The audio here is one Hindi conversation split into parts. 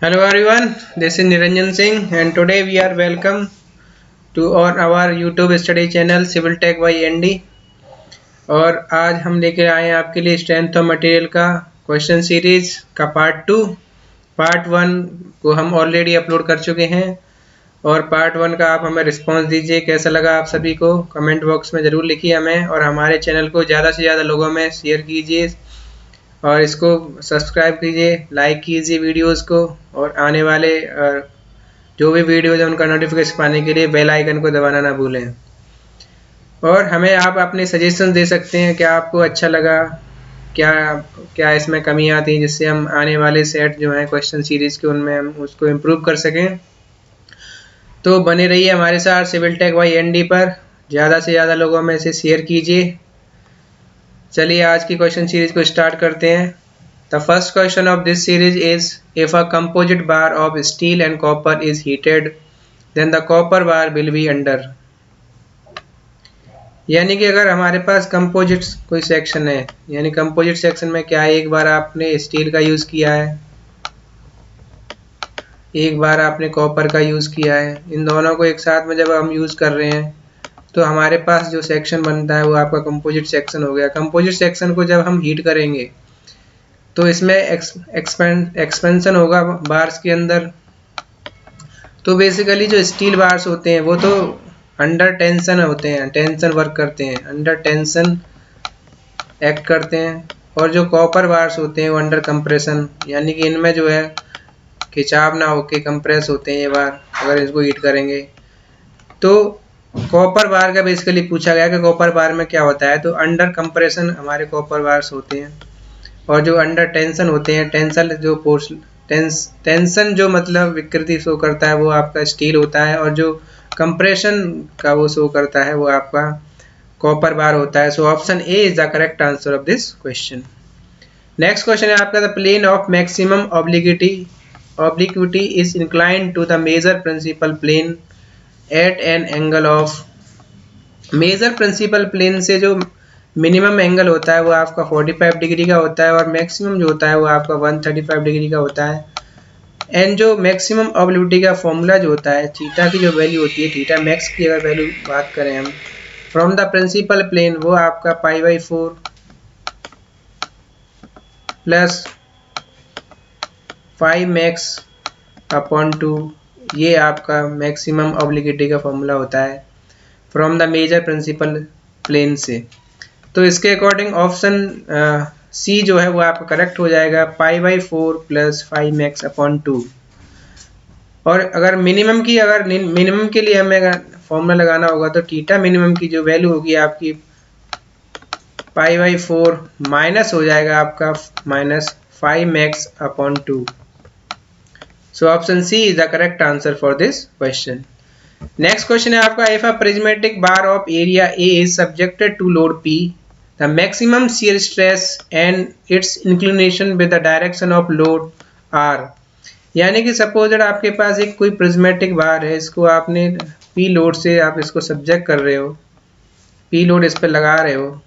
Hello everyone, this is Niranjan Singh and today we are welcome to our YouTube study channel Civil Tech by ND। और आज हम लेके आए हैं आपके लिए स्ट्रेंथ ऑफ मटेरियल का क्वेश्चन सीरीज का पार्ट 1 को हम ऑलरेडी अपलोड कर चुके हैं और पार्ट 1 का आप हमें रिस्पांस दीजिए, कैसा लगा आप सभी को कमेंट बॉक्स में ज़रूर लिखिए हमें, और हमारे चैनल को ज़्यादा से ज़्यादा लोगों में शेयर कीजिए और इसको सब्सक्राइब कीजिए, लाइक कीजिए वीडियोस को, और आने वाले जो भी वीडियोज है उनका नोटिफिकेशन पाने के लिए बेल आइकन को दबाना ना भूलें। और हमें आप अपने सजेशन दे सकते हैं, क्या आपको अच्छा लगा, क्या क्या इसमें कमियां थी, जिससे हम आने वाले सेट जो हैं क्वेश्चन सीरीज के उनमें हम उसको इम्प्रूव कर सकें। तो बने रहिए हमारे साथ सिविल टेक बाय एनडी पर, ज़्यादा से ज़्यादा लोगों में इसे शेयर कीजिए। चलिए आज की क्वेश्चन सीरीज को स्टार्ट करते हैं। The first question of this series is if a composite bar of steel and copper is heated then the copper bar will be under. यानी कि अगर हमारे पास कंपोजिट कोई सेक्शन है, यानी कंपोजिट सेक्शन में क्या है, एक बार आपने स्टील का यूज किया है, एक बार आपने कॉपर का यूज किया है, इन दोनों को एक साथ में जब हम यूज कर रहे हैं तो हमारे पास जो सेक्शन बनता है वो आपका कंपोजिट सेक्शन हो गया। कंपोजिट सेक्शन को जब हम हीट करेंगे तो इसमें एक्सपेंशन होगा बार्स के अंदर। तो बेसिकली जो स्टील बार्स होते हैं वो तो अंडर टेंशन होते हैं, टेंशन वर्क करते हैं, अंडर टेंशन एक्ट करते हैं, और जो कॉपर बार्स होते हैं वो अंडर कंप्रेशन, यानी कि इनमें जो है खिंचाव ना होके कंप्रेस होते हैं ये बार अगर इसको हीट करेंगे। तो कॉपर बार का बेसिकली पूछा गया कि कॉपर बार में क्या होता है, तो अंडर कंप्रेशन हमारे कॉपर बार्स होते हैं, और जो अंडर टेंशन होते हैं, टेंशन जो मतलब विकृति शो करता है वो आपका स्टील होता है, और जो कंप्रेशन का वो शो करता है वो आपका कॉपर बार होता है। So option A is the correct answer of this question. Next question है आपका, the plane of maximum obliquity is inclined to the major principal plane at an angle of। Major principal plane से जो मिनिमम एंगल होता है वो आपका 45 डिग्री का होता है, और मैक्सिमम जो होता है वो आपका 135 डिग्री का होता है। एंड जो मैक्सिमम ऑब्लिक्विटी का फॉर्मूला जो होता है, थीटा की जो वैल्यू होती है, थीटा मैक्स की अगर वैल्यू बात करें हम फ्रॉम द प्रिंसिपल प्लेन, वो आपका π/4 प्लस 5max/2, ये आपका मैक्सिमम ऑब्लिक्विटी का फॉर्मूला होता है from the major principal plane से। तो इसके अकॉर्डिंग ऑप्शन सी जो है वो आपका करेक्ट हो जाएगा, π/4 प्लस 5max/2। और अगर मिनिमम के लिए हमें अगर फॉर्मूला लगाना होगा तो थीटा मिनिमम की जो वैल्यू होगी आपकी π/4 माइनस हो जाएगा आपका minus 5max/2। So option C is the correct answer for this question. Next question है आपका, if a prismatic bar of area A is subjected to load P, the maximum shear stress and its inclination with the direction of load R। यानी कि सपोज आपके पास एक कोई प्रिज्मेटिक बार है, इसको आपने P लोड से आप इसको सब्जेक्ट कर रहे हो, P लोड इस पर लगा रहे हो,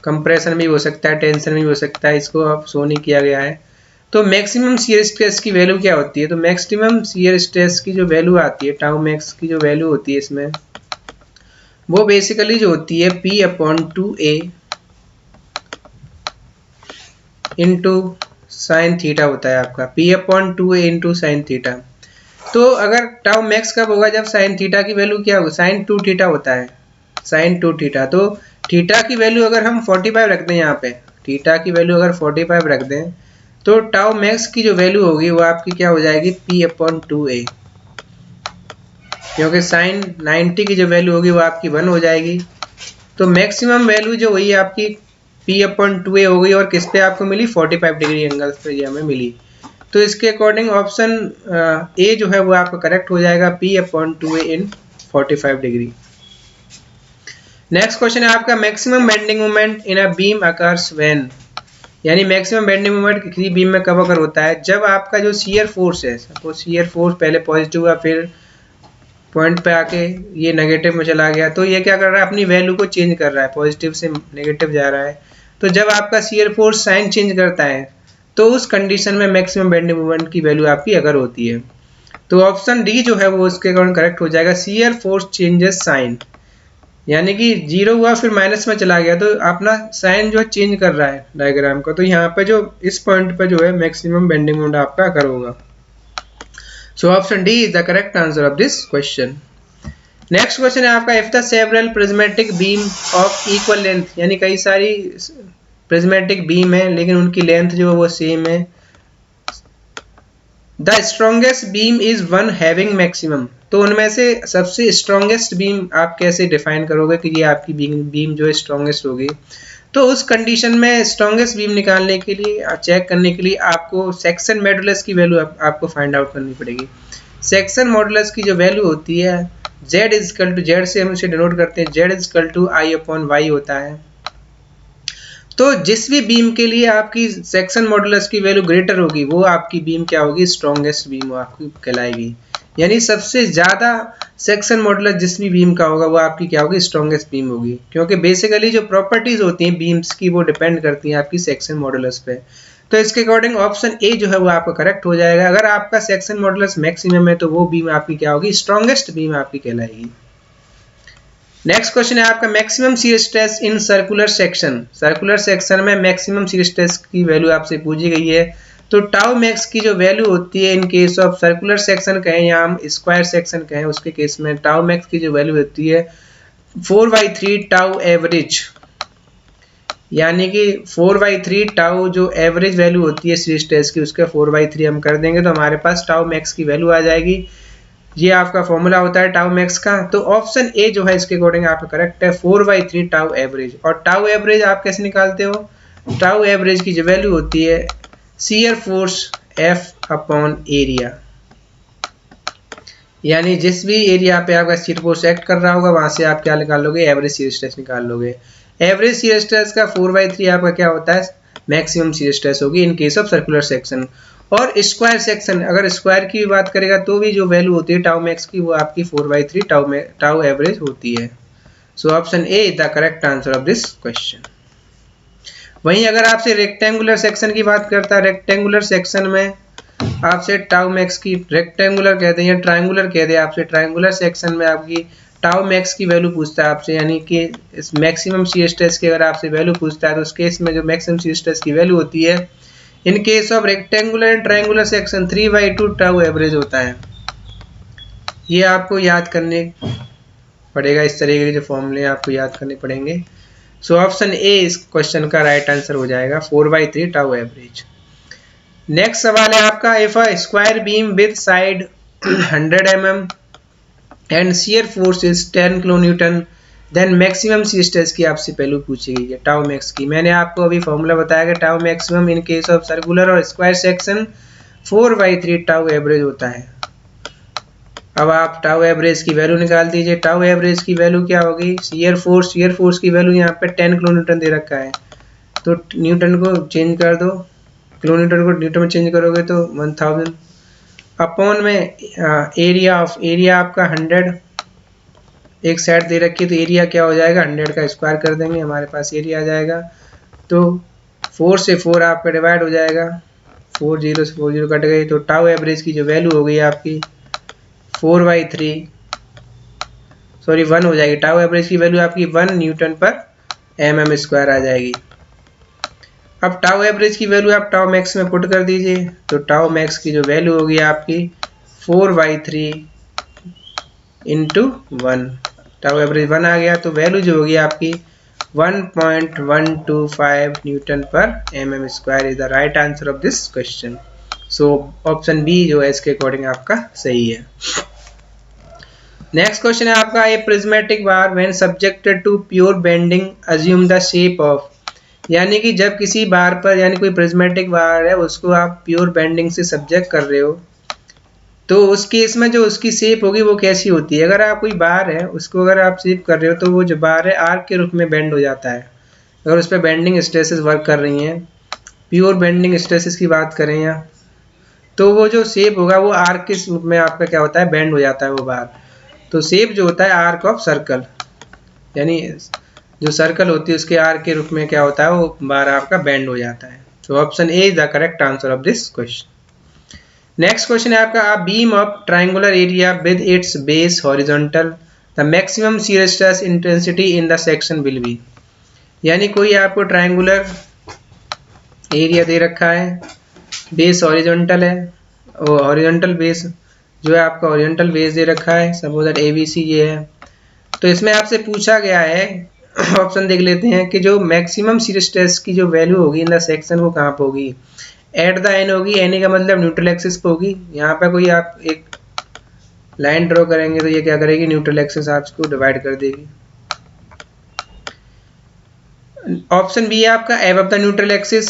कंप्रेशन भी हो सकता है, टेंशन भी हो सकता है, इसको आप शो नहीं किया गया है। तो मैक्सिमम शियर स्ट्रेस की वैल्यू क्या होती है, तो मैक्सिमम शियर स्ट्रेस की जो वैल्यू आती है, टाउ मैक्स की जो वैल्यू होती है इसमें, वो बेसिकली जो होती है P/2A इंटू साइन थीटा होता है आपका, P/2A इंटू साइन थीटा। तो अगर टाउ मैक्स कब होगा, जब साइन थीटा की वैल्यू क्या होगा, साइन 2 थीटा होता है, साइन 2 थीटा। तो थीटा की वैल्यू अगर हम 45 रख दें, यहाँ पे थीटा की वैल्यू अगर 45 रख दें तो टाउ मैक्स की जो वैल्यू होगी वो आपकी क्या हो जाएगी, P/2A, क्योंकि साइन 90 की जो वैल्यू होगी वो आपकी 1 हो जाएगी। तो मैक्सिमम वैल्यू जो हुई आपकी P/2A हो गई, और किस पे आपको मिली, 45 डिग्री एंगल पे ये हमें मिली। तो इसके अकॉर्डिंग ऑप्शन ए जो है वो आपका करेक्ट हो जाएगा, P/2A इन 45 डिग्री। नेक्स्ट क्वेश्चन है आपका, maximum bending moment in a beam occurs when. यानी मैक्सिमम बेंडिंग मोमेंट किसी बीम में कब अकर होता है, जब आपका जो शियर फोर्स है, सपोज शियर फोर्स पहले पॉजिटिव हुआ, फिर पॉइंट पे आके ये नेगेटिव में चला गया, तो ये क्या कर रहा है, अपनी वैल्यू को चेंज कर रहा है, पॉजिटिव से नेगेटिव जा रहा है। तो जब आपका शियर फोर्स साइन चेंज करता है तो उस कंडीशन में मैक्सिमम बेंडिंग मोमेंट की वैल्यू आपकी अगर होती है। तो ऑप्शन डी जो है वो उसके अकॉर्डिंग करेक्ट हो जाएगा। शियर फोर्स चेंजेस साइन, यानी कि 0 हुआ फिर माइनस में चला गया तो अपना साइन जो है चेंज कर रहा है डायग्राम का, तो यहाँ पे जो इस पॉइंट पे जो है मैक्सिमम बेंडिंग मोमेंट आपका अगर होगा। So option D is the correct answer of this question. Next question है आपका, if the several prismatic beam of equal length, यानी कई सारी प्रिज्मेटिक बीम है लेकिन उनकी लेंथ जो है वो सेम है, the strongest beam is one having maximum, तो उनमें से सबसे स्ट्रॉन्गेस्ट बीम आप कैसे डिफाइन करोगे कि ये आपकी बीम जो है स्ट्रॉन्गेस्ट होगी। तो उस कंडीशन में स्ट्रॉन्गेस्ट बीम निकालने के लिए, चेक करने के लिए आपको सेक्शन मॉडुलस की वैल्यू आपको फाइंड आउट करनी पड़ेगी। सेक्शन मॉडुलस की जो वैल्यू होती है z इजकल टू, जेड से हम इसे डिनोट करते हैं, z equal to I upon Y होता है। तो जिस भी बीम के लिए आपकी सेक्शन मॉडुलस की वैल्यू ग्रेटर होगी वो आपकी बीम क्या होगी, स्ट्रॉन्गेस्ट बीम आपकी कहलाएगी। यानी सबसे ज़्यादा सेक्शन मॉडुलस जिस भी बीम का होगा वो आपकी क्या होगी, स्ट्रॉन्गेस्ट बीम होगी, क्योंकि बेसिकली जो प्रॉपर्टीज होती हैं बीम्स की वो डिपेंड करती हैं आपकी सेक्शन मॉडुलस पे। तो इसके अकॉर्डिंग ऑप्शन ए जो है वो आपका करेक्ट हो जाएगा। अगर आपका सेक्शन मॉडुलस मैक्सिमम है तो वो बीम आपकी क्या होगी, स्ट्रॉन्गेस्ट बीम आपकी कहलाएगी। नेक्स्ट क्वेश्चन है आपका, maximum shear stress in circular section. Circular section में मैक्सिमम शियर स्ट्रेस की वैल्यू आपसे पूछी गई है। तो टाउ मैक्स की जो वैल्यू होती है इन केस ऑफ सर्कुलर सेक्शन कहें या हम स्क्वायर सेक्शन कहें, उसके केस में टाउ मैक्स की जो वैल्यू होती है 4/3 टाउ एवरेज, यानी कि 4/3 टाउ जो एवरेज वैल्यू होती है शियर स्ट्रेस की उसके 4/3 हम कर देंगे तो हमारे पास टाउ मैक्स की वैल्यू आ जाएगी। ये आपका फॉर्मूला होता है टाउ मैक्स का। तो ऑप्शन ए जो है इसके अकॉर्डिंग आपका करेक्ट है, 4/3 टाउ एवरेज। और टाउ एवरेज आप कैसे निकालते हो, टाउ एवरेज की जो वैल्यू होती है shear force F upon area, यानी जिस भी एरिया पे आपका शियर फोर्स एक्ट कर रहा होगा वहां से आप क्या निकाल लोगे, एवरेज शियर स्ट्रेस निकाल लोगे। एवरेज शियर स्ट्रेस का 4/3 आपका क्या होता है, मैक्सिमम शियर स्ट्रेस होगी इन केस ऑफ सर्कुलर सेक्शन। और स्क्वायर सेक्शन, अगर स्क्वायर की भी बात करेगा तो भी जो वैल्यू होती है टाउ मैक्स की वो आपकी 4/3 टाउ एवरेज होती है। So option A is the correct answer of this question. वहीं अगर आपसे रेक्टेंगुलर सेक्शन की बात करता है, रेक्टेंगुलर सेक्शन में आपसे टाउ मैक्स की, रेक्टेंगुलर कहते हैं या ट्रायंगुलर कहते हैं, आपसे ट्रायंगुलर सेक्शन में आपकी टाउ मैक्स की वैल्यू पूछता है आपसे, यानी कि इस मैक्सिमम शियर स्ट्रेस की अगर आपसे वैल्यू पूछता है तो उस केस में जो मैक्सिमम शियर स्ट्रेस की वैल्यू होती है इन case of rectangular and triangular section 3/2 tau average होता है। ये आपको याद करने पड़ेगा, इस तरीके के जो फॉर्मूले आपको याद करने पड़ेंगे। सो ऑप्शन ए इस क्वेश्चन का राइट आंसर हो जाएगा, 4/3 टाउ एवरेज। नेक्स्ट सवाल है आपका, if a square beam with side 100 mm and shear force is 10 kN then maximum shear stress की आपसे पहलू पूछी गई है, टाउ मैक्स की। मैंने आपको अभी फॉर्मूला बताया कि tau maximum in case of circular और स्क्वायर सेक्शन 4/3 टाउ एवरेज होता है। अब आप टाउ एवरेज की वैल्यू निकाल दीजिए। टाउ एवरेज की वैल्यू क्या होगी, शियर फोर्स की वैल्यू यहाँ पे 10 kN दे रखा है, तो न्यूटन को चेंज कर दो, किलोमीटर को न्यूटन में चेंज करोगे तो 1000 अपॉन में एरिया आपका 100 एक साइड दे रखी है, तो एरिया क्या हो जाएगा, 100 का स्क्वायर कर देंगे हमारे पास एरिया आ जाएगा। तो 4 से 4 आपका डिवाइड हो जाएगा, 4 0 से 4 0 कट गई, तो टाउ एवरेज की जो वैल्यू हो गई आपकी 4/3 सॉरी 1 हो जाएगी। टाउ एवरेज की वैल्यू आपकी 1 न्यूटन पर mm स्क्वायर आ जाएगी। अब टाउ एवरेज की वैल्यू आप टाउ मैक्स में पुट कर दीजिए, तो टाउ मैक्स की जो वैल्यू होगी आपकी 4/3 इंटू 1, टाउ एवरेज 1 आ गया, तो वैल्यू जो होगी आपकी 1.125 न्यूटन पर mm square is the right answer of this question. So option B जो है इसके अकॉर्डिंग आपका सही है। नेक्स्ट क्वेश्चन है आपका, a prismatic bar when subjected to pure bending assume the shape of, यानी कि जब किसी बार पर, यानी कोई प्रिज्मेटिक बार है उसको आप प्योर बेंडिंग से सब्जेक्ट कर रहे हो तो उस केस में जो उसकी शेप होगी वो कैसी होती है। अगर आप कोई बार है उसको अगर आप शेप कर रहे हो तो वो जो बार है आर्क के रूप में बेंड हो जाता है। अगर उस पर बेंडिंग स्ट्रेसेस वर्क कर रही हैं, प्योर बेंडिंग स्ट्रेसेस की बात करें या, तो वो जो शेप होगा वो आर्क के रूप में आपका क्या होता है, बेंड हो जाता है वो बार। तो शेप जो होता है आर्क ऑफ सर्कल, यानी जो सर्कल होती है उसके आर्क के रूप में क्या होता है वो बार आपका बेंड हो जाता है। So option A is the correct answer of this question. Next question है आपका, a beam of triangular area with its base horizontal, the maximum shear stress intensity in the section will be. यानी कोई आपको ट्रायंगुलर एरिया दे रखा है, बेस हॉरिजॉन्टल है, और हॉरिजॉन्टल बेस जो है आपका हॉरिजॉन्टल बेस दे रखा है, सपोज दैट ABC ये है। तो इसमें आपसे पूछा गया है, ऑप्शन देख लेते हैं कि जो मैक्सिमम शीयर स्ट्रेस की जो वैल्यू होगी इन द सेक्शन वो कहाँ पर होगी। एट द एन होगी, एन का मतलब न्यूट्रल एक्सिस पे होगी। यहाँ पे कोई आप एक लाइन ड्रॉ करेंगे तो ये क्या करेगी, न्यूट्रल एक्सिस आपको डिवाइड कर देगी। ऑप्शन बी है आपका above the neutral axis,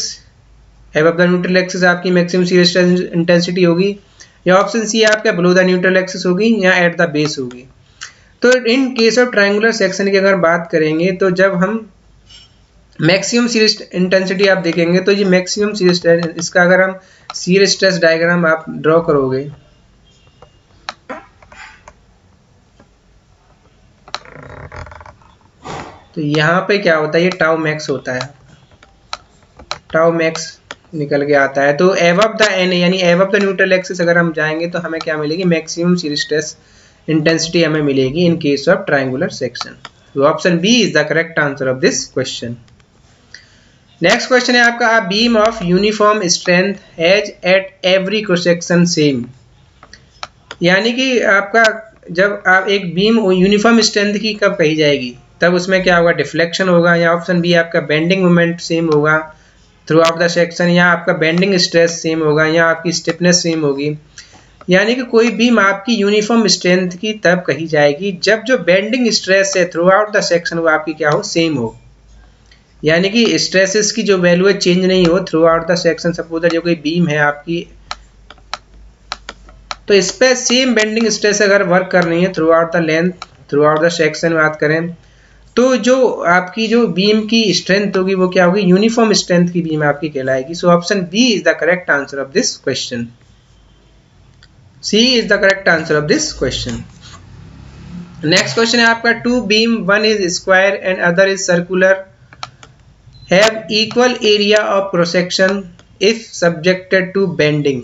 above the neutral axis आपकी मैक्सिमम शीयर स्ट्रेस इंटेंसिटी होगी, या ऑप्शन सी आपका बिलो द न्यूट्रल एक्सिस होगी, या एट द बेस होगी। तो इन केस ऑफ ट्रायंगुलर सेक्शन की अगर बात करेंगे तो जब हम मैक्सिमम शीयर इंटेंसिटी आप देखेंगे तो ये मैक्सिमम शीयर स्ट्रेस, इसका अगर हम शीयर स्ट्रेस डायग्राम आप ड्रॉ करोगे तो यहाँ पे क्या होता है, ये टाउ मैक्स होता है, टाउ मैक्स निकल के आता है। तो एबव द एन यानी एबव द न्यूट्रल एक्सिस अगर हम जाएंगे तो हमें क्या मिलेगी, मैक्सिमम शीयर स्ट्रेस इंटेंसिटी हमें मिलेगी in case of triangular section. तो option B is the correct answer of this question. Next question है आपका, a beam of uniform strength has at every cross section same. यानी कि आपका जब आप एक बीम यूनिफॉर्म स्ट्रेंथ की कब कही जाएगी, तब उसमें क्या होगा, डिफ्लेक्शन होगा, या ऑप्शन बी आपका बेंडिंग मोमेंट सेम होगा थ्रू आउट द सेक्शन, या आपका बेंडिंग स्ट्रेस सेम होगा, या आपकी स्टिफनेस सेम होगी। यानी कि कोई बीम आपकी यूनिफॉर्म स्ट्रेंथ की तब कही जाएगी जब जो बेंडिंग स्ट्रेस है थ्रू आउट द सेक्शन वो आपकी क्या हो, सेम हो। यानी कि स्ट्रेसेस की जो वैल्यू है चेंज नहीं हो through out the section. Suppose जो कोई बीम है आपकी, तो इस पर सेम बेंडिंग स्ट्रेस अगर वर्क कर रही है through out the length, through out the section बात करें तो जो आपकी जो बीम की स्ट्रेंथ होगी वो क्या होगी, यूनिफॉर्म स्ट्रेंथ की बीम आपकी कहलाएगी। So option B is the correct answer of this question. C is the correct answer of this question. Next question है आपका, two beam, one is square and other is circular, have equal area of cross section if subjected to bending.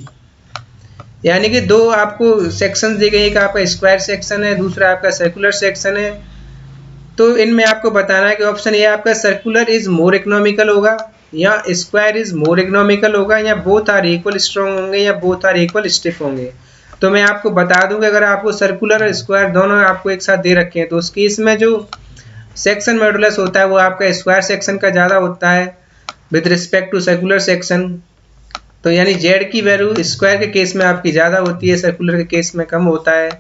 यानी कि दो आपको सेक्शन दिए गए, एक आपका स्क्वायर सेक्शन है, दूसरा आपका सर्कुलर सेक्शन है। तो इनमें आपको बताना है कि ऑप्शन ए आपका सर्कुलर इज मोर इकोनॉमिकल होगा, या स्क्वायर इज मोर इकोनॉमिकल होगा, या बोथ आर इक्वल स्ट्रॉन्ग होंगे, या बोथ आर इक्वल स्टिफ होंगे। तो मैं आपको बता दूं कि अगर आपको सर्कुलर और स्क्वायर दोनों आपको एक साथ दे रखे हैं तो उस केस में जो सेक्शन मॉडुलस होता है वो आपका स्क्वायर सेक्शन का ज़्यादा होता है with respect to circular section. तो यानी जेड की वैल्यू स्क्वायर के केस में आपकी ज़्यादा होती है, सर्कुलर के केस में कम होता है।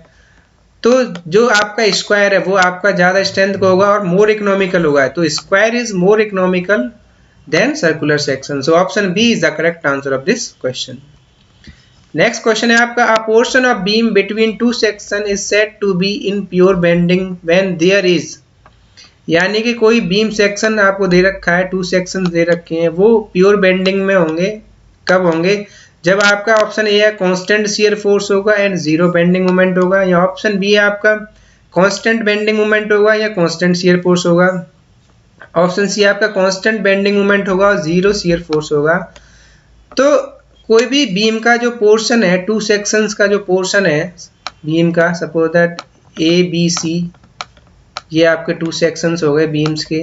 तो जो आपका स्क्वायर है वो आपका ज़्यादा स्ट्रेंथ का होगा और मोर इकोनॉमिकल होगा। तो square is more economical than circular section. So option B is the correct answer of this question. Next question है आपका, a portion of beam between two section is said to be in pure bending when there is. यानी कि कोई बीम सेक्शन आपको दे रखा है, टू सेक्शन दे रखे हैं, वो प्योर बेंडिंग में होंगे। कब होंगे, जब आपका ऑप्शन ए है कांस्टेंट शियर फोर्स होगा एंड जीरो बेंडिंग मोमेंट होगा, या ऑप्शन बी है आपका कांस्टेंट बेंडिंग मोमेंट होगा या कांस्टेंट शियर फोर्स होगा, ऑप्शन सी आपका कांस्टेंट बेंडिंग मोमेंट होगा और जीरो शियर फोर्स होगा। तो कोई भी बीम का जो पोर्शन है, टू सेक्शंस का जो पोर्शन है बीम का, suppose that A B C, ये आपके टू सेक्शंस हो गए बीम्स के,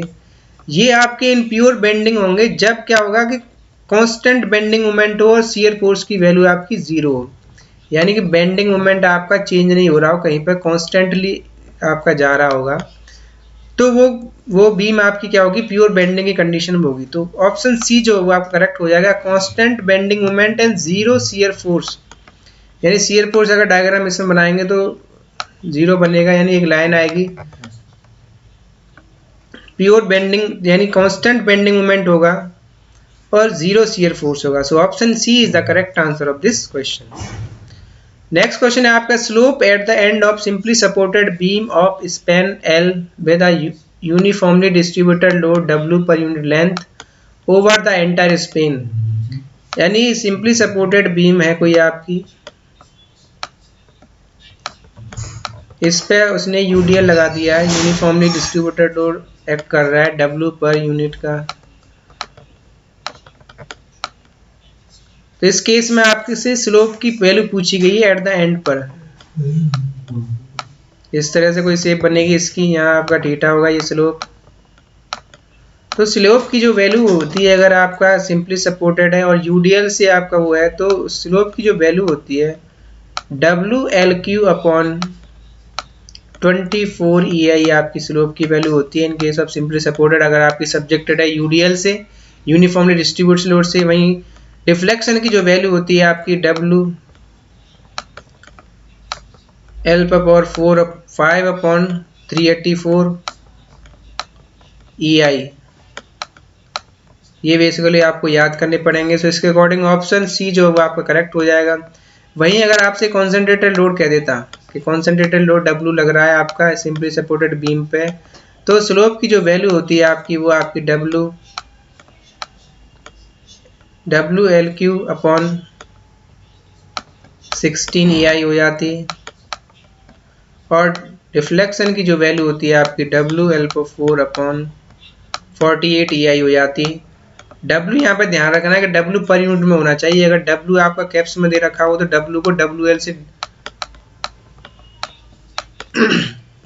ये आपके इन प्योर बेंडिंग होंगे जब क्या होगा कि कांस्टेंट बेंडिंग मोमेंट हो और शियर फोर्स की वैल्यू आपकी जीरो हो। यानी कि बेंडिंग मोमेंट आपका चेंज नहीं हो रहा हो, कहीं पर कांस्टेंटली आपका जा रहा होगा, तो वो बीम आपकी क्या होगी, प्योर बेंडिंग की कंडीशन में होगी। तो ऑप्शन सी जो वो आपका करेक्ट हो जाएगा, constant bending moment and zero shear force. यानी शियर फोर्स अगर डायग्राम इसमें बनाएंगे तो जीरो बनेगा, यानी एक लाइन आएगी, प्योर बेंडिंग यानी कांस्टेंट बेंडिंग मोमेंट होगा और जीरो शियर फोर्स होगा। So option C is the correct answer of this question. Next question है आपका, slope at the end of simply supported beam of span L with a uniformly distributed load W per unit length over the entire Spain. यानी सिंपली सपोर्टेड बीम है कोई आपकी, इस पे उसने यूडीएल लगा दिया है, यूनिफॉर्मली डिस्ट्रीब्यूटेड लोड एक्ट कर रहा है डब्ल्यू पर यूनिट का, तो इस केस में आपके से स्लोप की वैल्यू पूछी गई है एट द एंड पर। इस तरह से कोई शेप बनेगी इसकी, यहाँ आपका थीटा होगा ये स्लोप। तो स्लोप की जो वैल्यू होती है अगर आपका सिंपली सपोर्टेड है और यूडीएल से आपका वो है, तो स्लोप की जो वैल्यू होती है WLQ अपॉन 24 EI आपकी स्लोप की वैल्यू होती है इन केस ऑफ सिंपली सपोर्टेड। अगर आपकी सब्जेक्टेड है यूडीएल से, यूनिफॉर्मली डिस्ट्रीब्यूटेड लोड से। वहीं डिफ्लेक्शन की जो वैल्यू होती है आपकी WL/4 5 अपॉन 384 EI। ये बेसिकली आपको याद करने पड़ेंगे। सो इसके अकॉर्डिंग ऑप्शन सी जो वो आपका करेक्ट हो जाएगा। वहीं अगर आपसे कॉन्सेंट्रेटेड लोड कह देता कि कॉन्सेंट्रेटेड लोड W लग रहा है आपका सिंपली सपोर्टेड बीम पे, तो स्लोप की जो वैल्यू होती है आपकी वो आपकी WLQ अपॉन 16 EI हो जाती है। और डिफ्लेक्शन की जो वैल्यू होती है आपकी WL/4 अपॉन 48 EI हो जाती है। W यहाँ पे ध्यान रखना है कि W पर यूनिट में होना चाहिए। अगर W आपका कैप्स में दे रखा हो तो W को WL से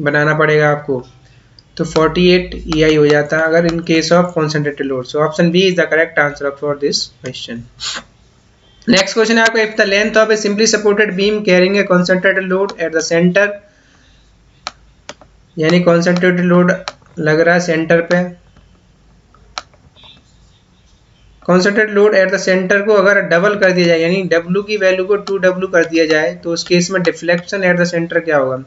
बनाना पड़ेगा आपको। तो 48 EI हो जाता है अगर in case of concentrated load. So option B is the correct answer for this question. Next question है आपका, if the length of a simply supported beam carrying a concentrated load at the centre, यानी कॉन्सेंट्रेटेड लोड लग रहा है सेंटर पे। Concentrated load at the centre को अगर डबल कर दिया जाए, यानी W की वैल्यू को 2W कर दिया जाए, तो उस केस में डिफ्लेक्शन एट द सेंटर क्या होगा।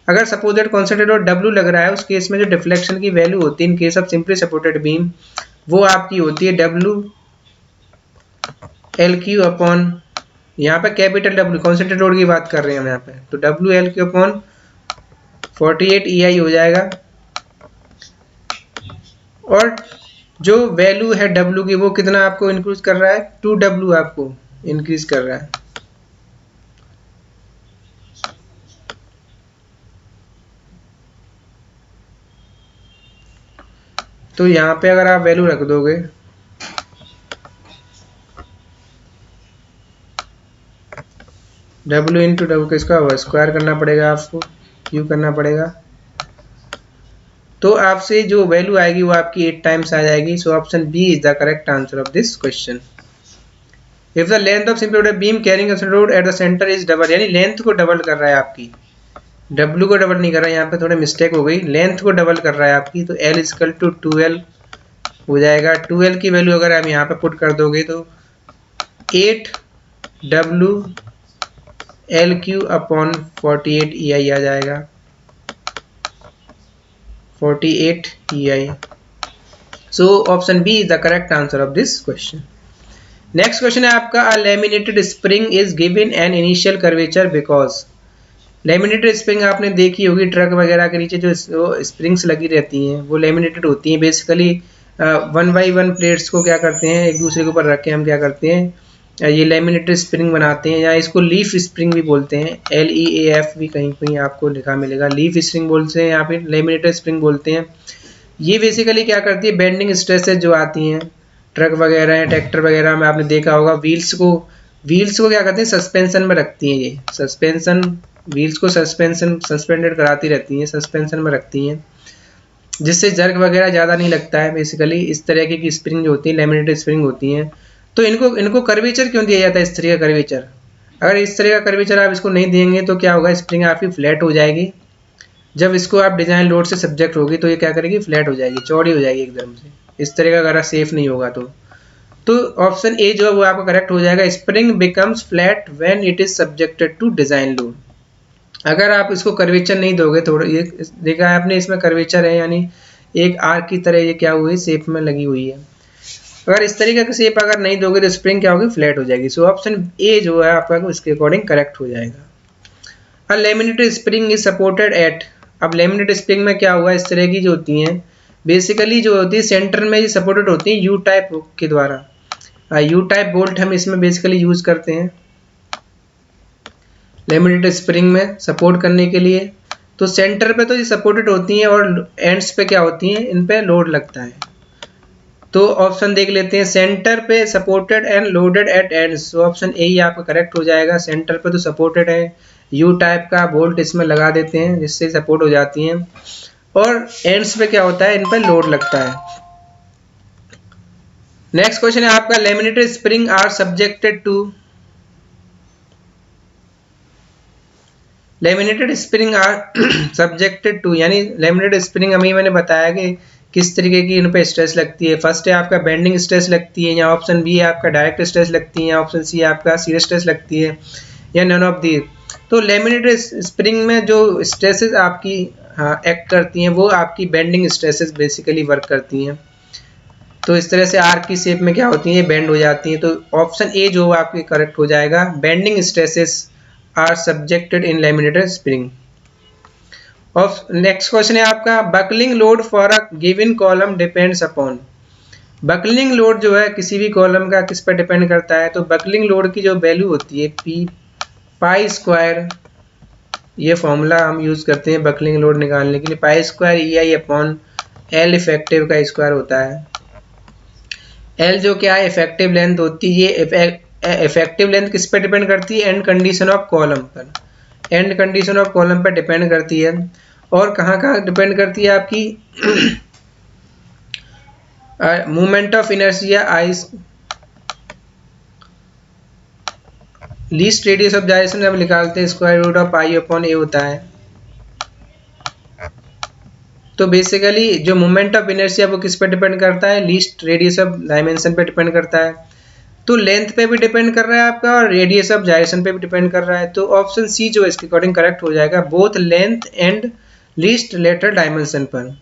अगर सपोजेड कॉन्सेंट्रेटेड लोड W लग रहा है, उस केस में जो डिफ्लेक्शन की वैल्यू होती है इन case of simply supported beam, वो आपकी होती है WLQ अपॉन, यहाँ पे कैपिटल W कॉन्सेंट्रेटेड लोड की बात कर रहे हैं हम यहाँ पे, तो WLQ अपॉन 48 EI हो जाएगा। और जो वैल्यू है W की वो कितना आपको इंक्रीज कर रहा है, 2W आपको इंक्रीज कर रहा है। तो यहाँ पे अगर आप वैल्यू रख दोगे W इंटू W किसका होगा, स्क्वायर करना पड़ेगा आपको, U करना पड़ेगा, तो आपसे जो वैल्यू आएगी वो आपकी 8 टाइम्स आ जाएगी। So option B is the correct answer of this question. If the length of simply beam carrying a load at the centre is double, यानी लेंथ को डबल कर रहा है आपकी, W को डबल नहीं कर रहा है, यहाँ पे थोड़ा मिस्टेक हो गई, लेंथ को डबल कर रहा है आपकी, तो L इक्वल टू 2L हो जाएगा। 2L की वैल्यू अगर आप यहाँ पे पुट कर दोगे तो 8WLQ अपॉन 48 EI आ जाएगा, 48 EI। So option B is the correct answer of this question. Next question है आपका, a laminated spring is given an initial curvature because. Laminated spring आपने देखी होगी, ट्रक वगैरह के नीचे जो स्प्रिंग्स लगी रहती हैं वो लैमिनेटेड होती हैं। बेसिकली 1 बाई 1 प्लेट्स को क्या करते हैं, एक दूसरे के ऊपर रख के हम क्या करते हैं, ये लैमिनेटेड स्प्रिंग बनाते हैं, या इसको लीफ स्प्रिंग भी बोलते हैं, LEAF भी कहीं कहीं आपको लिखा मिलेगा। लीफ स्प्रिंग बोलते हैं या फिर लैमिनेटेड स्प्रिंग बोलते हैं। ये बेसिकली क्या करती है, बेंडिंग स्ट्रेसेस जो आती हैं ट्रक वगैरह या ट्रैक्टर वगैरह में आपने देखा होगा, व्हील्स को क्या करते हैं, सस्पेंशन में रखती हैं। ये सस्पेंशन, व्हील्स को सस्पेंडेड कराती रहती हैं, सस्पेंशन में रखती हैं, जिससे जर्क वगैरह ज़्यादा नहीं लगता है। बेसिकली इस तरह की स्प्रिंग जो होती है लैमिनेटेड स्प्रिंग होती हैं। तो इनको कर्वेचर क्यों दिया जाता है, इस तरह का कर्वेचर। अगर इस तरह का कर्वेचर आप इसको नहीं देंगे तो क्या होगा, स्प्रिंग आपकी फ्लैट हो जाएगी। जब इसको आप डिजाइन लोड से सब्जेक्ट होगी तो ये क्या करेगी, फ्लैट हो जाएगी, चौड़ी हो जाएगी एकदम से। इस तरह का अगर सेफ नहीं होगा तो ऑप्शन ए जो है वो आपका करेक्ट हो जाएगा। Spring becomes flat when it is subjected to design load. अगर आप इसको कर्वेचर नहीं दोगे, थोड़ा ये देखा है आपने, इसमें कर्वेचर है, यानी एक आर्क की तरह ये क्या हुई, शेप में लगी हुई है। अगर इस तरीके का शेप अगर नहीं दोगे तो स्प्रिंग क्या होगी, फ्लैट हो जाएगी। सो ऑप्शन ए जो है आपका इसके अकॉर्डिंग करेक्ट हो जाएगा। Laminated spring is supported eight, अब लैमिनेटेड स्प्रिंग में क्या हुआ, इस तरह की जो होती हैं बेसिकली जो होती है सेंटर में ये सपोर्टेड होती है यू टाइप के द्वारा। यू टाइप बोल्ट हम इसमें बेसिकली यूज करते हैं लैमिनेटेड स्प्रिंग में सपोर्ट करने के लिए। तो सेंटर पे तो ये सपोर्टेड होती हैं और एंड्स पे क्या होती हैं, इन पे लोड लगता है। तो ऑप्शन देख लेते हैं, सेंटर पे supported and loaded at ends. तो ऑप्शन ए ही आपका करेक्ट हो जाएगा। सेंटर पे तो सपोर्टेड है, यू टाइप का बोल्ट इसमें लगा देते हैं जिससे सपोर्ट हो जाती हैं, और एंड्स पे क्या होता है, इन पर लोड लगता है। नेक्स्ट क्वेश्चन है आपका, laminated spring are subjected to, laminated spring are subjected to, यानी लैमिनेटेड स्प्रिंग अभी मैंने बताया कि किस तरीके की इन पे स्ट्रेस लगती है। फर्स्ट है आपका बेंडिंग स्ट्रेस लगती है, या ऑप्शन बी है आपका डायरेक्ट स्ट्रेस लगती है, या ऑप्शन सी आपका शियर स्ट्रेस लगती है, या नन ऑफ दी। तो लैमिनेटेड स्प्रिंग में जो स्ट्रेसेस आपकी एक्ट करती हैं वो आपकी बेंडिंग स्ट्रेसेस बेसिकली वर्क करती हैं। तो इस तरह से आर्क की शेप में क्या होती है, बेंड हो जाती हैं। तो ऑप्शन ए जो आपकी करेक्ट हो जाएगा, bending stresses are subjected in laminated spring. Next question है आपका, buckling load for a given column depends upon. Buckling load जो है किसी भी कॉलम का किस पर डिपेंड करता है, तो बकलिंग लोड की जो वैल्यू होती है पी पाई स्क्वायर, ये फॉर्मूला हम यूज करते हैं बकलिंग लोड निकालने के लिए, पाई स्क्वायर ई आई अपॉन एल इफेक्टिव का स्क्वायर होता है। एल जो क्या है इफेक्टिव लेंथ होती है, ये इफेक्टिव लेंथ किस पर डिपेंड करती है, एंड कंडीशन ऑफ कॉलम पर, एंड कंडीशन ऑफ कॉलम पर डिपेंड करती है। और कहाँ कहाँ डिपेंड करती है आपकी, movement of inertia I, least radius of gyration अब निकालते हैं, square root of pi upon A होता है। तो बेसिकली जो मोमेंट ऑफ इनर्शिया वो किस पर डिपेंड करता है, लीस्ट रेडियस ऑफ डायमेंशन पे डिपेंड करता है। तो लेंथ पे भी डिपेंड कर रहा है आपका, और रेडियस ऑफ जाइरेशन पे भी डिपेंड कर रहा है। तो ऑप्शन सी जो इसके अकॉर्डिंग करेक्ट हो जाएगा, both length and least lateral dimension पर।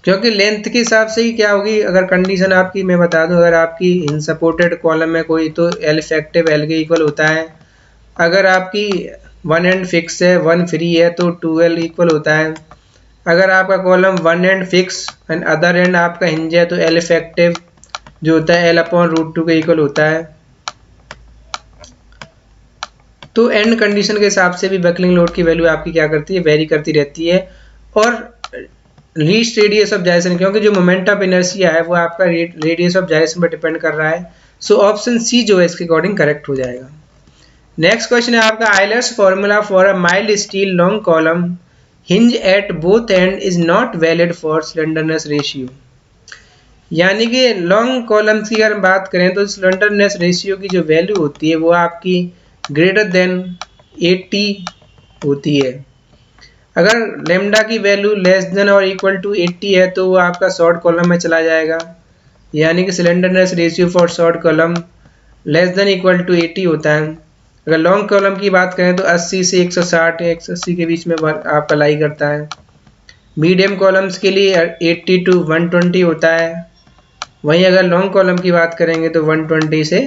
क्योंकि लेंथ के हिसाब से ही क्या होगी, अगर कंडीशन आपकी मैं बता दूं, अगर आपकी इन सपोर्टेड कॉलम में कोई, तो एल इफेक्टिव एल के इक्वल होता है। अगर आपकी वन एंड फिक्स है, वन फ्री है, तो 2L इक्वल होता है। अगर आपका column one and fix and other and आपका हिंज है, तो एल इफेक्टिव जो होता है एल अपॉन रूट 2 के इक्वल होता है। तो एंड कंडीशन के हिसाब से भी बकलिंग लोड की वैल्यू आपकी क्या करती है, वेरी करती रहती है। और लीस्ट रेडियस ऑफ जाइरेशन, क्योंकि जो मोमेंट ऑफ इनर्शिया है वो आपका रेडियस ऑफ जाइरेशन पर डिपेंड कर रहा है। सो ऑप्शन सी जो है इसके अकॉर्डिंग करेक्ट हो जाएगा। नेक्स्ट क्वेश्चन है आपका, Euler's formula for a mild steel long column hinge at both and is not valid for slenderness ratio. यानी कि लॉन्ग कॉलम्स की अगर बात करें तो स्लेंडरनेस रेशियो की जो वैल्यू होती है वो आपकी ग्रेटर देन 80 होती है। अगर लेमडा की वैल्यू लेस देन और इक्वल टू 80 है तो वो आपका शॉर्ट कॉलम में चला जाएगा। यानी कि slenderness ratio for short column less than equal to 80 होता है। अगर लॉन्ग कॉलम की बात करें तो 80 से 160 या 180 के बीच में आपका लाई करता है। मीडियम कॉलम्स के लिए 80 टू 120 होता है। वहीं अगर लॉन्ग कॉलम की बात करेंगे तो 120 से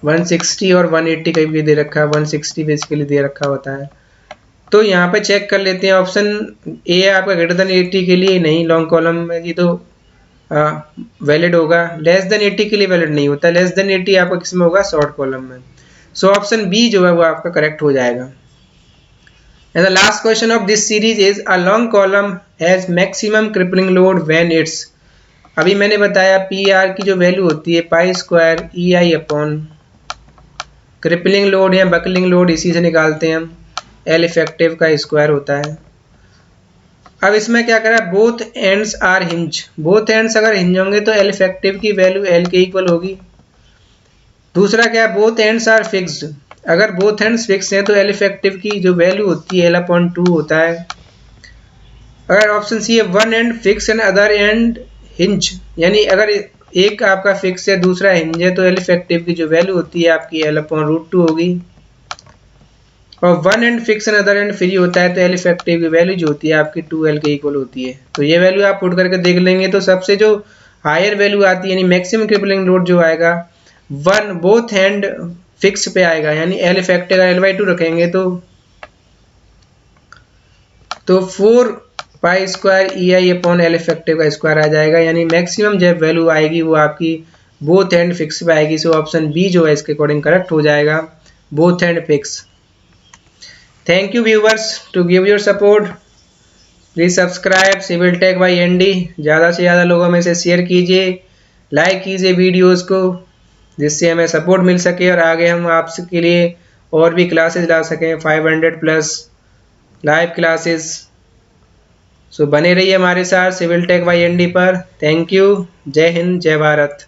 160 और 180 का भी दे रखा है, 160 बेसिकली दे रखा होता है। तो यहाँ पे चेक कर लेते हैं, ऑप्शन ए है आपका ग्रेटर देन 80 के लिए नहीं, लॉन्ग कॉलम में ये तो वैलिड होगा। लेस देन 80 के लिए वैलिड नहीं होता, लेस देन 80 आपका किस में होगा, शॉर्ट कॉलम में। सो ऑप्शन बी जो है वो आपका करेक्ट हो जाएगा। And the last question of this series is, a long column has maximum crippling load when it's, अभी मैंने बताया पी आर की जो वैल्यू होती है पाई स्क्वायर ई आई अपॉन क्रिपलिंग लोड या बकलिंग लोड, इसी से निकालते हैं हम, एल इफेक्टिव का स्क्वायर होता है। अब इसमें क्या करा, both ends are hinge, both ends अगर हिंज होंगे तो एल इफेक्टिव की वैल्यू एल के इक्वल होगी। दूसरा क्या, बोथ एंड्स आर फिक्स्ड, अगर बोथ एंड्स फिक्स हैं तो एल इफेक्टिव की जो वैल्यू होती है एल अपॉन 2 होता है। अगर ऑप्शन सी है one and fix and other and hinge, यानी अगर एक आपका फिक्स है दूसरा हिंज है, तो एल इफेक्टिव की जो वैल्यू होती है आपकी एल अपॉन रूट 2 होगी। और one and fix and other and free होता है तो एल इफेक्टिव की वैल्यू जो होती है आपकी 2L के इक्वल होती है। तो ये वैल्यू आप पुट करके देख लेंगे तो सबसे जो हायर वैल्यू आती है यानी मैक्सिमम क्रिपलिंग लोड जो आएगा वन बोथ हैंड फिक्स पे आएगा, यानी एल इफेक्टिव L/2 रखेंगे तो 4 पाई स्क्वायर ई आई अपॉन एल इफेक्टिव का स्क्वायर आ जाएगा। यानी मैक्सिमम जब वैल्यू आएगी वो आपकी बोथ हैंड फिक्स पे आएगी। सो ऑप्शन बी जो है इसके अकॉर्डिंग करेक्ट हो जाएगा, both hand fix. Thank you viewers to give your support. Please subscribe civil tech by ND. ज़्यादा से ज़्यादा लोगों में से शेयर कीजिए, लाइक कीजिए वीडियोस को, जिससे हमें सपोर्ट मिल सके और आगे हम आपके लिए और भी क्लासेस ला सकें, 500 प्लस लाइव क्लासेस। सो बने रहिए हमारे साथ सिविल टेक बाई एनडी पर। Thank you. जय हिंद, जय भारत।